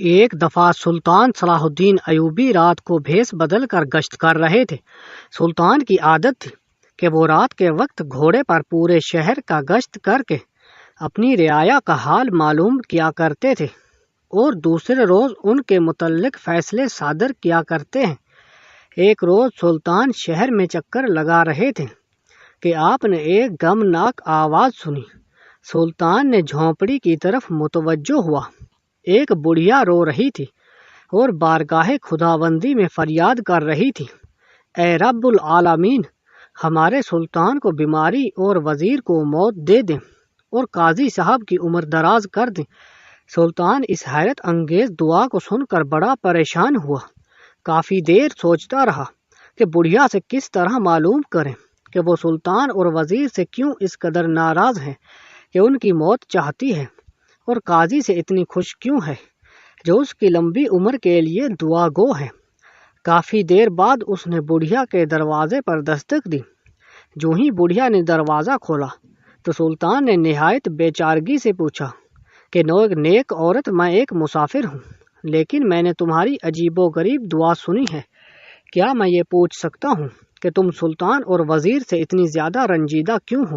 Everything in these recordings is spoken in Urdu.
ایک دفعہ سلطان صلاح الدین ایوبی رات کو بھیس بدل کر گشت کر رہے تھے۔ سلطان کی عادت تھی کہ وہ رات کے وقت گھوڑے پر پورے شہر کا گشت کر کے اپنی رعایا کا حال معلوم کیا کرتے تھے اور دوسرے روز ان کے متعلق فیصلے صادر کیا کرتے ہیں۔ ایک روز سلطان شہر میں چکر لگا رہے تھے کہ آپ نے ایک غمناک آواز سنی۔ سلطان نے جھونپڑی کی طرف متوجہ ہوا۔ ایک بڑھیا رو رہی تھی اور بارگاہ خداوندی میں فریاد کر رہی تھی، اے رب العالمین، ہمارے سلطان کو بیماری اور وزیر کو موت دے دیں اور قاضی صاحب کی عمر دراز کر دیں۔ سلطان اس حیرت انگیز دعا کو سن کر بڑا پریشان ہوا۔ کافی دیر سوچتا رہا کہ بڑھیا سے کس طرح معلوم کریں کہ وہ سلطان اور وزیر سے کیوں اس قدر ناراض ہیں کہ ان کی موت چاہتی ہے، اور قاضی سے اتنی خوش کیوں ہے جو اس کی لمبی عمر کے لیے دعا گو ہے۔ کافی دیر بعد اس نے بڑھیا کے دروازے پر دستک دی۔ جو ہی بڑھیا نے دروازہ کھولا تو سلطان نے نہایت بے چارگی سے پوچھا کہ نیک عورت، میں ایک مسافر ہوں، لیکن میں نے تمہاری عجیب و غریب دعا سنی ہے۔ کیا میں یہ پوچھ سکتا ہوں کہ تم سلطان اور وزیر سے اتنی زیادہ رنجیدہ کیوں ہو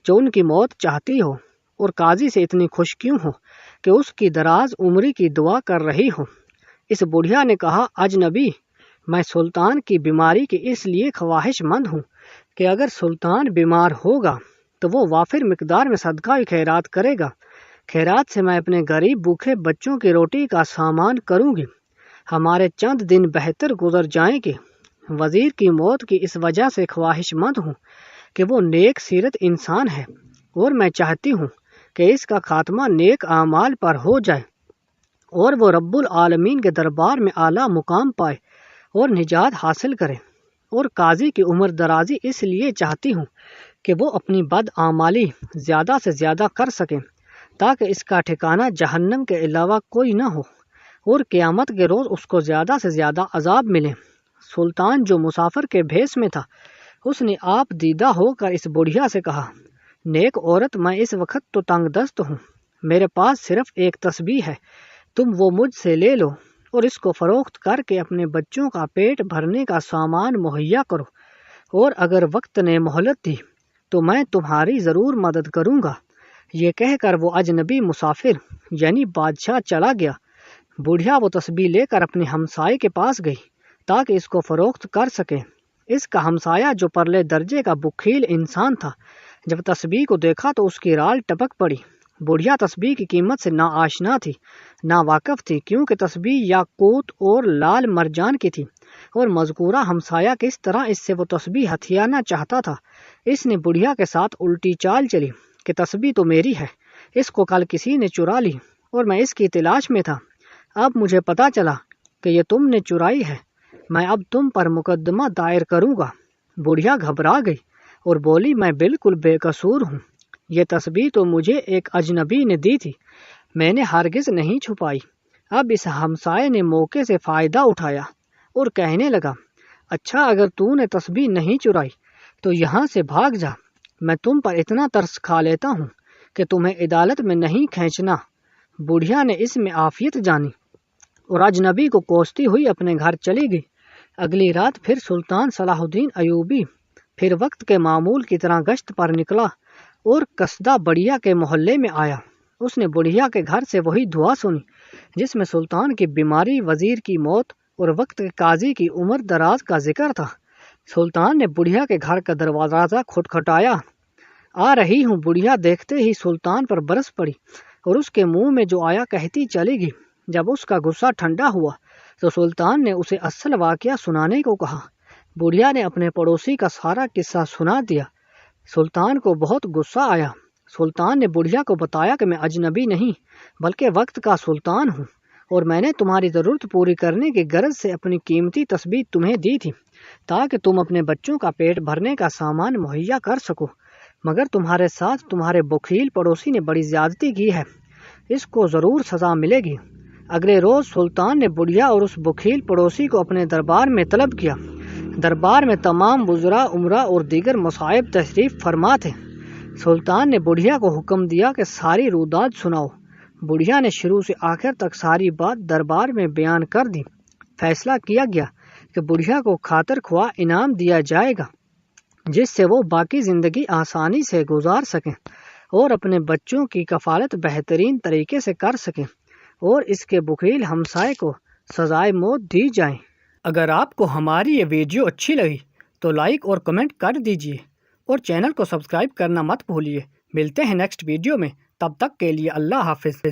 جو ان کی موت چاہتی ہو، اور قاضی سے اتنی خوش کیوں ہو کہ اس کی دراز عمری کی دعا کر رہی ہو؟ اس بڑھیا نے کہا، اجنبی، میں سلطان کی بیماری کی اس لیے خواہش مند ہوں کہ اگر سلطان بیمار ہوگا تو وہ وافر مقدار میں صدقہ خیرات کرے گا۔ خیرات سے میں اپنے غریب بھوکے بچوں کی روٹی کا سامان کروں گی۔ ہمارے چند دن بہتر گزر جائیں گے۔ وزیر کی موت کی اس وجہ سے خواہش مند ہوں کہ وہ نیک سیرت انسان ہے، اور میں چاہتی ہوں کہ اس کا خاتمہ نیک اعمال پر ہو جائے اور وہ رب العالمین کے دربار میں اعلیٰ مقام پائے اور نجات حاصل کرے۔ اور قاضی کی عمر درازی اس لیے چاہتی ہوں کہ وہ اپنی بد اعمالی زیادہ سے زیادہ کر سکیں تاکہ اس کا ٹھکانہ جہنم کے علاوہ کوئی نہ ہو، اور قیامت کے روز اس کو زیادہ سے زیادہ عذاب ملے۔ سلطان جو مسافر کے بھیس میں تھا، اس نے آپ دیدہ ہو کر اس بڑھیا سے کہا، نیک عورت، میں اس وقت تو تنگ دست ہوں، میرے پاس صرف ایک تسبیح ہے، تم وہ مجھ سے لے لو اور اس کو فروخت کر کے اپنے بچوں کا پیٹ بھرنے کا سامان مہیا کرو، اور اگر وقت نے مہلت دی تو میں تمہاری ضرور مدد کروں گا۔ یہ کہہ کر وہ اجنبی مسافر یعنی بادشاہ چلا گیا۔ بڑھیا وہ تسبیح لے کر اپنے ہمسائے کے پاس گئی تاکہ اس کو فروخت کر سکے۔ اس کا ہمسایہ جو پرلے درجے کا بخیل انسان تھا، جب تسبیح کو دیکھا تو اس کی رال ٹپک پڑی۔ بڑھیا تسبیح کی قیمت سے نا آشنا تھی، نا واقف تھی، کیونکہ تسبیح یاقوت اور لال مرجان کی تھی، اور مذکورہ ہمسایہ کس طرح اس سے وہ تسبیح ہتھیانا چاہتا تھا۔ اس نے بڑھیا کے ساتھ الٹی چال چلی کہ تسبیح تو میری ہے، اس کو کل کسی نے چرا لی اور میں اس کی تلاش میں تھا۔ اب مجھے پتا چلا کہ یہ تم نے چرائی ہے، میں اب تم پر مقدمہ دائر کروں گا۔ بڑھیا گھبرا گئی اور بولی، میں بالکل بے قصور ہوں، یہ تسبیح تو مجھے ایک اجنبی نے دی تھی، میں نے ہرگز نہیں چھپائی۔ اب اس ہمسائے نے موقع سے فائدہ اٹھایا اور کہنے لگا، اچھا، اگر تو نے تسبیح نہیں چرائی تو یہاں سے بھاگ جا، میں تم پر اتنا ترس کھا لیتا ہوں کہ تمہیں عدالت میں نہیں کھینچنا۔ بڑھیا نے اس میں عافیت جانی اور اجنبی کو کوستی ہوئی اپنے گھر چلی گئی۔ اگلی رات پھر سلطان صلاح الدین ایوبی پھر وقت کے معمول کی طرح گشت پر نکلا اور قصدہ بڑھیا کے محلے میں آیا۔ اس نے بڑھیا کے گھر سے وہی دعا سنی جس میں سلطان کی بیماری، وزیر کی موت اور وقت کے قاضی کی عمر دراز کا ذکر تھا۔ سلطان نے بڑھیا کے گھر کا دروازہ کھٹکھٹایا۔ آ رہی ہوں۔ بڑھیا دیکھتے ہی سلطان پر برس پڑی اور اس کے منہ میں جو آیا کہتی چلی گئی۔ جب اس کا غصہ ٹھنڈا ہوا تو سلطان نے اسے اصل واقعہ سنانے کو کہا۔ بڑھیا نے اپنے پڑوسی کا سارا قصہ سنا دیا۔ سلطان کو بہت غصہ آیا۔ سلطان نے بڑھیا کو بتایا کہ میں اجنبی نہیں بلکہ وقت کا سلطان ہوں، اور میں نے تمہاری ضرورت پوری کرنے کی غرض سے اپنی قیمتی تسبیح تمہیں دی تھی تاکہ تم اپنے بچوں کا پیٹ بھرنے کا سامان مہیا کر سکو، مگر تمہارے ساتھ تمہارے بخیل پڑوسی نے بڑی زیادتی کی ہے، اس کو ضرور سزا ملے گی۔ اگلے روز سلطان نے بڑھیا اور اس بخیل پڑوسی کو اپنے دربار میں طلب کیا۔ دربار میں تمام وزراء، امراء اور دیگر مصائب تشریف فرما تھے۔ سلطان نے بڑھیا کو حکم دیا کہ ساری روداد سناؤ۔ بڑھیا نے شروع سے آخر تک ساری بات دربار میں بیان کر دی۔ فیصلہ کیا گیا کہ بڑھیا کو خاطر خواہ انعام دیا جائے گا، جس سے وہ باقی زندگی آسانی سے گزار سکیں اور اپنے بچوں کی کفالت بہترین طریقے سے کر سکیں، اور اس کے بخیل ہمسائے کو سزائے موت دی جائے۔ اگر آپ کو ہماری یہ ویڈیو اچھی لگی تو لائک اور کمنٹ کر دیجیے، اور چینل کو سبسکرائب کرنا مت بھولیے۔ ملتے ہیں نیکسٹ ویڈیو میں، تب تک کے لیے اللہ حافظ۔